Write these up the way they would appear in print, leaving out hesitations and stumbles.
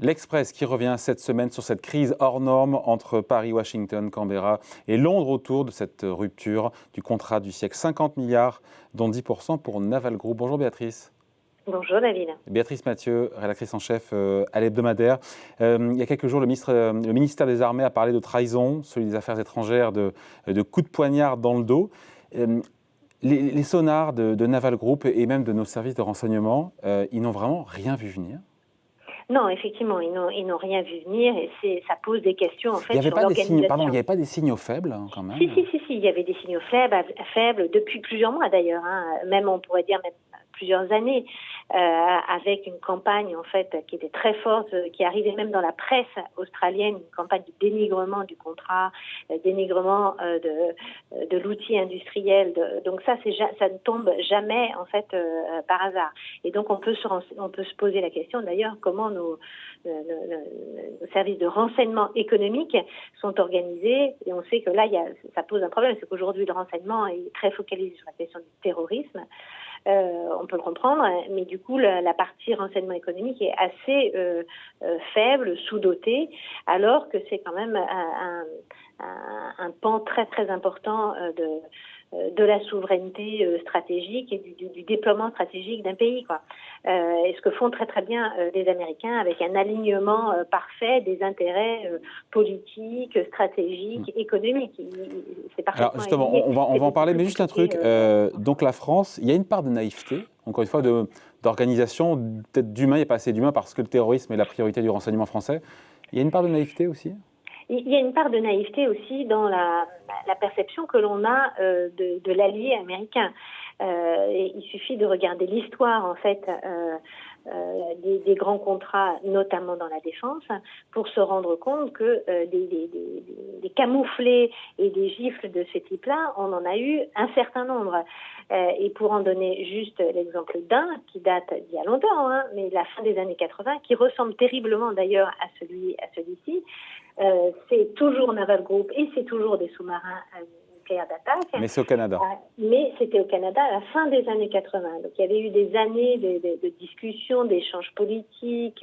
L'Express qui revient cette semaine sur cette crise hors norme entre Paris, Washington, Canberra et Londres autour de cette rupture du contrat du siècle. 50 milliards, dont 10% pour Naval Group. Bonjour Béatrice. Bonjour David. Béatrice Mathieu, rédactrice en chef à l'Hebdomadaire. Il y a quelques jours, le ministère des Armées a parlé de trahison, celui des Affaires étrangères, de coups de poignard dans le dos. Les sonars de Naval Group et même de nos services de renseignement, ils n'ont vraiment rien vu venir. Non, effectivement, ils n'ont rien vu venir et ça pose des questions en fait. Il n'y avait pas des signaux faibles quand même. Si, il y avait des signaux faibles depuis plusieurs mois d'ailleurs, même on pourrait dire même plusieurs années, avec une campagne en fait qui était très forte, qui arrivait même dans la presse australienne, une campagne de dénigrement du contrat, dénigrement de l'outil industriel. Donc ça ne tombe jamais en fait par hasard. Et donc on peut se poser la question d'ailleurs comment nos services de renseignement économique sont organisés. Et on sait que là ça pose un problème, c'est qu'aujourd'hui le renseignement est très focalisé sur la question du terrorisme. On peut le comprendre, mais du coup la partie renseignement économique est assez faible, sous-dotée, alors que c'est quand même un pan très très important de la souveraineté stratégique et du déploiement stratégique d'un pays, quoi. Et ce que font très très bien les Américains avec un alignement parfait des intérêts politiques, stratégiques, économiques. C'est parfaitement. Alors justement, on va en parler, mais juste un truc. Donc la France, il y a une part de naïveté, encore une fois, d'organisation, peut-être d'humain, il n'y a pas assez d'humain parce que le terrorisme est la priorité du renseignement français. Il y a une part de naïveté aussi ? Il y a une part de naïveté aussi dans la perception que l'on a de l'allié américain. Et il suffit de regarder l'histoire en fait des grands contrats, notamment dans la défense, pour se rendre compte que des camouflés et des gifles de ce type-là, on en a eu un certain nombre. Et pour en donner juste l'exemple d'un, qui date d'il y a longtemps, mais la fin des années 80, qui ressemble terriblement d'ailleurs à celui-ci, c'est toujours Naval Group et c'est toujours des sous-marins nucléaires d'attaque. Mais c'est au Canada. Mais c'était au Canada à la fin des années 80. Donc il y avait eu des années de discussions, d'échanges politiques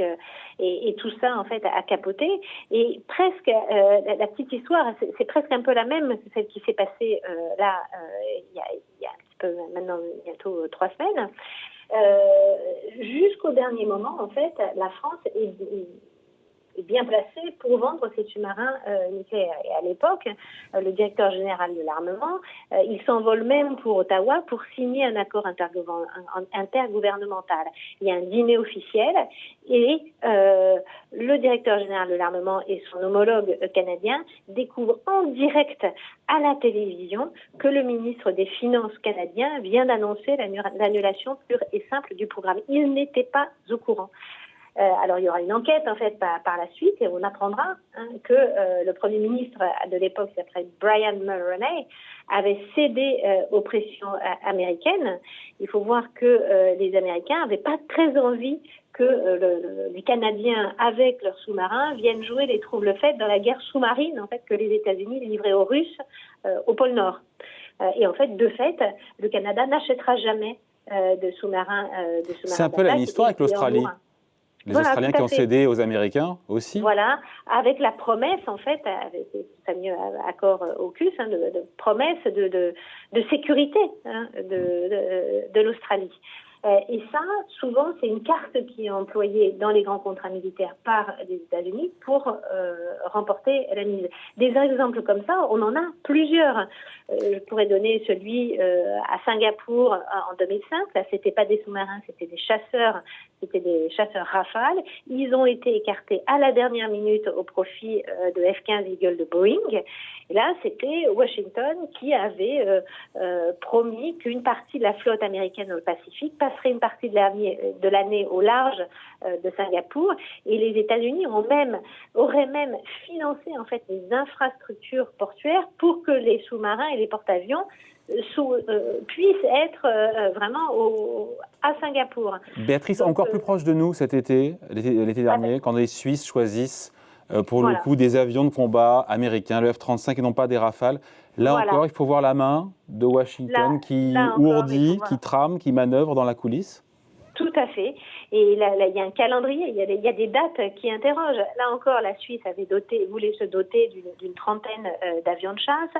et tout ça en fait a capoté. Et presque la petite histoire, c'est presque un peu la même que celle qui s'est passée là il y a un petit peu maintenant bientôt 3 semaines. Jusqu'au dernier moment en fait, la France est bien placé pour vendre ces sous-marins nucléaires. Et à l'époque, le directeur général de l'armement, il s'envole même pour Ottawa pour signer un accord intergouvernemental. Il y a un dîner officiel et le directeur général de l'armement et son homologue canadien découvrent en direct à la télévision que le ministre des Finances canadien vient d'annoncer l'annulation pure et simple du programme. Il n'était pas au courant. Alors il y aura une enquête en fait par la suite et on apprendra que le Premier ministre de l'époque, qui s'appelait Brian Mulroney, avait cédé aux pressions américaines. Il faut voir que les Américains n'avaient pas très envie que les Canadiens, avec leurs sous-marins, viennent jouer les troubles-fêtes dans la guerre sous-marine en fait que les États-Unis livraient aux Russes au pôle Nord. Et en fait, de fait, le Canada n'achètera jamais de sous-marins. C'est un peu la même histoire avec l'Australie. Les Australiens qui ont cédé aux Américains aussi. Voilà, avec la promesse, en fait, avec le fameux accord AUKUS, de promesse de sécurité de l'Australie. Et ça, souvent, c'est une carte qui est employée dans les grands contrats militaires par les États-Unis pour remporter la mise. Des exemples comme ça, on en a plusieurs. Je pourrais donner celui à Singapour en 2005. Là, c'était pas des sous-marins, c'était des chasseurs Rafale. Ils ont été écartés à la dernière minute au profit de F-15 Eagle de Boeing. Et là, c'était Washington qui avait promis qu'une partie de la flotte américaine au Pacifique passerait une partie de l'année au large de Singapour. Et les États-Unis auraient même financé en fait les infrastructures portuaires pour que les sous-marins et les porte-avions puissent être vraiment à Singapour. Béatrice, donc, encore plus proche de nous cet été, l'été dernier, quand les Suisses choisissent pour le coup des avions de combat américains, le F-35 et non pas des Rafales. Là encore, il faut voir la main de Washington qui ourdit, qui trame, qui manœuvre dans la coulisse. Tout à fait. Et là, il y a un calendrier, il y a des dates qui interrogent. Là encore, la Suisse voulait se doter d'une trentaine d'avions de chasse.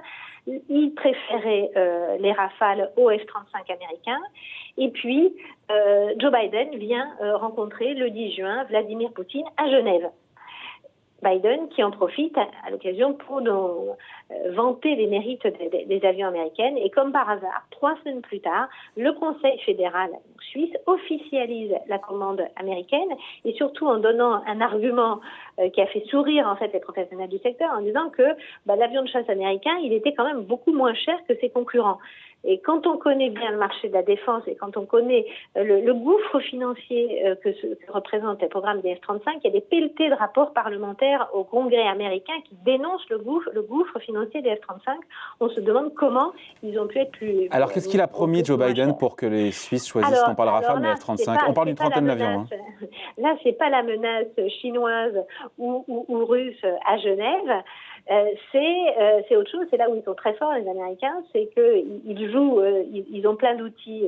Ils préféraient les Rafales aux F-35 américains. Et puis, Joe Biden vient rencontrer le 10 juin Vladimir Poutine à Genève. Biden qui en profite à l'occasion pour vanter les mérites des avions américains. Et comme par hasard, 3 semaines plus tard, le Conseil fédéral suisse officialise la commande américaine et surtout en donnant un argument qui a fait sourire en fait les professionnels du secteur en disant que l'avion de chasse américain, il était quand même beaucoup moins cher que ses concurrents. Et quand on connaît bien le marché de la défense et quand on connaît le gouffre financier que représente le programme des F-35, il y a des pelletées de rapports parlementaires au Congrès américain qui dénoncent le gouffre financier des F-35. On se demande comment ils ont pu être plus... Alors, qu'est-ce qu'il a promis, Joe Biden, pour que les Suisses choisissent non pas le Rafale, mais F-35 ? On parle d'une trentaine d'avions. Là, c'est pas la menace chinoise ou russe à Genève. C'est autre chose. C'est là où ils sont très forts, les Américains, c'est qu'ils jouent, ils ont plein d'outils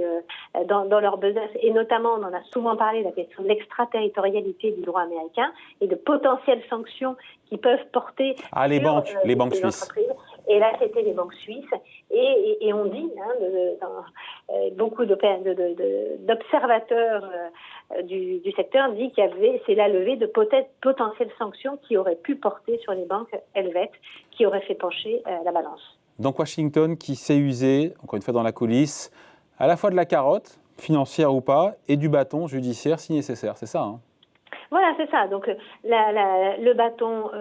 dans leur besace, et notamment, on en a souvent parlé, la question de l'extraterritorialité du droit américain et de potentielles sanctions qui peuvent porter les banques suisses. Et là, c'était les banques suisses. Et on dit, beaucoup d'observateurs du secteur dit c'est la levée de potentielles sanctions qui auraient pu porter sur les banques helvètes, qui auraient fait pencher la balance. Donc Washington qui s'est usé, encore une fois dans la coulisse, à la fois de la carotte, financière ou pas, et du bâton judiciaire si nécessaire, c'est ça, hein ? Voilà, c'est ça. Donc le bâton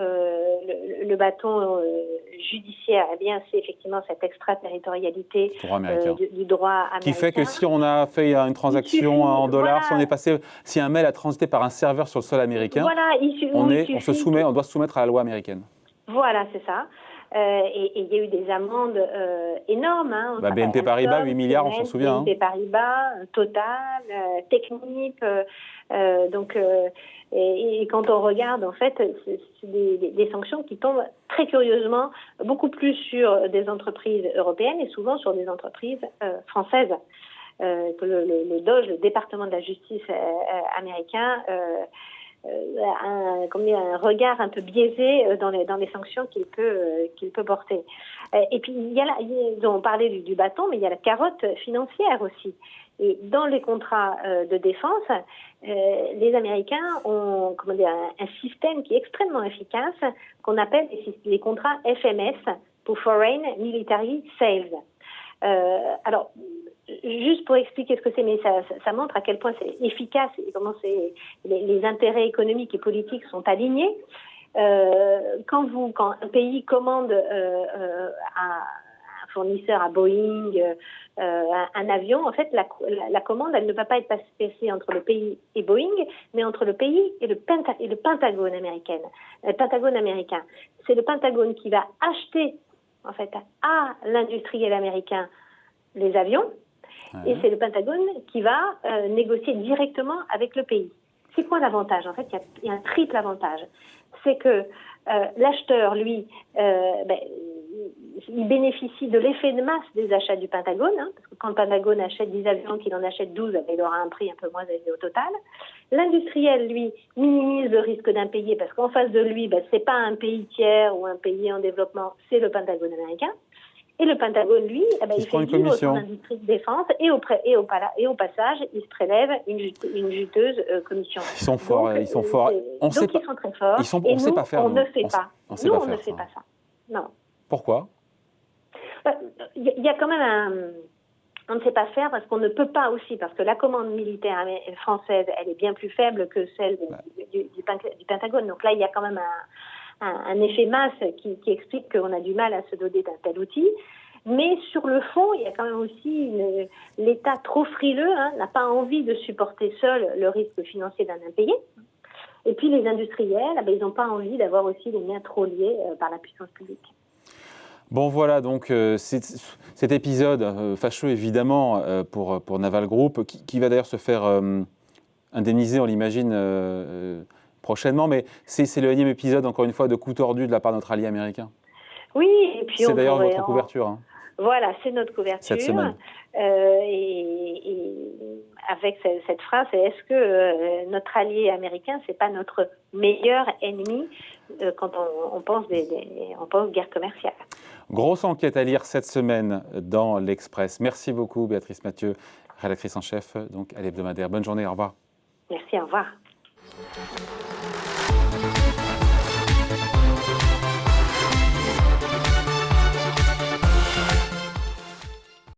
judiciaire, eh bien, c'est effectivement cette extraterritorialité du droit américain. Qui fait que si on a fait une transaction en dollars, si un mail a transité par un serveur sur le sol américain, on doit se soumettre à la loi américaine. Voilà, c'est ça. Et il y a eu des amendes énormes. BNP Paribas, 8 milliards, on s'en souvient. BNP Paribas, Total, Technip. Et quand on regarde, en fait, c'est des sanctions qui tombent très curieusement beaucoup plus sur des entreprises européennes et souvent sur des entreprises françaises. Que le DOJ, le département de la justice américain, un regard un peu biaisé dans les sanctions qu'il peut porter. Et puis on parlait du bâton, mais il y a la carotte financière aussi. Et dans les contrats de défense, les Américains ont un système qui est extrêmement efficace, qu'on appelle les contrats FMS, pour Foreign Military Sales. Alors, juste pour expliquer ce que c'est, mais ça montre à quel point c'est efficace et comment les intérêts économiques et politiques sont alignés. Quand un pays commande un fournisseur, à Boeing, un avion, en fait, la commande, elle ne va pas être passée entre le pays et Boeing, mais entre le pays et le Pentagone américain. Le Pentagone américain. C'est le Pentagone qui va acheter, en fait, à l'industriel américain les avions, et c'est le Pentagone qui va négocier directement avec le pays. C'est quoi l'avantage ? En fait, il y a un triple avantage. C'est que l'acheteur, lui, il bénéficie de l'effet de masse des achats du Pentagone, parce que quand le Pentagone achète 10 avions, qu'il en achète 12, il aura un prix un peu moins élevé au total. L'industriel, lui, minimise le risque d'impayé, parce qu'en face de lui, c'est pas un pays tiers ou un pays en développement, c'est le Pentagone américain. Et le Pentagone, lui, il fait vivre son industrie de défense et au passage, il se prélève une juteuse commission. Ils sont forts, ils sont forts. Ils sont très forts. On ne sait pas faire. On ne fait pas. Nous, on ne fait pas ça. Non. Pourquoi ? Il y a quand même on ne sait pas faire parce qu'on ne peut pas aussi, parce que la commande militaire française, elle est bien plus faible que celle du Pentagone. Donc là, il y a quand même un effet masse qui explique qu'on a du mal à se doter d'un tel outil. Mais sur le fond, il y a quand même aussi l'État trop frileux, n'a pas envie de supporter seul le risque financier d'un impayé. Et puis les industriels, ils n'ont pas envie d'avoir aussi les mains trop liées par la puissance publique. Bon voilà, donc cet épisode fâcheux évidemment pour Naval Group, qui va d'ailleurs se faire indemniser, on l'imagine, prochainement, mais c'est le énième épisode, encore une fois, de coup tordu de la part de notre allié américain. Oui, et puis c'est d'ailleurs votre couverture. Voilà, c'est notre couverture. Cette semaine. Et avec cette phrase, c'est est-ce que notre allié américain, c'est pas notre meilleur ennemi quand on pense guerre commerciale. Grosse enquête à lire cette semaine dans l'Express. Merci beaucoup Béatrice Mathieu, rédactrice en chef donc à l'hebdomadaire. Bonne journée, au revoir. Merci, au revoir.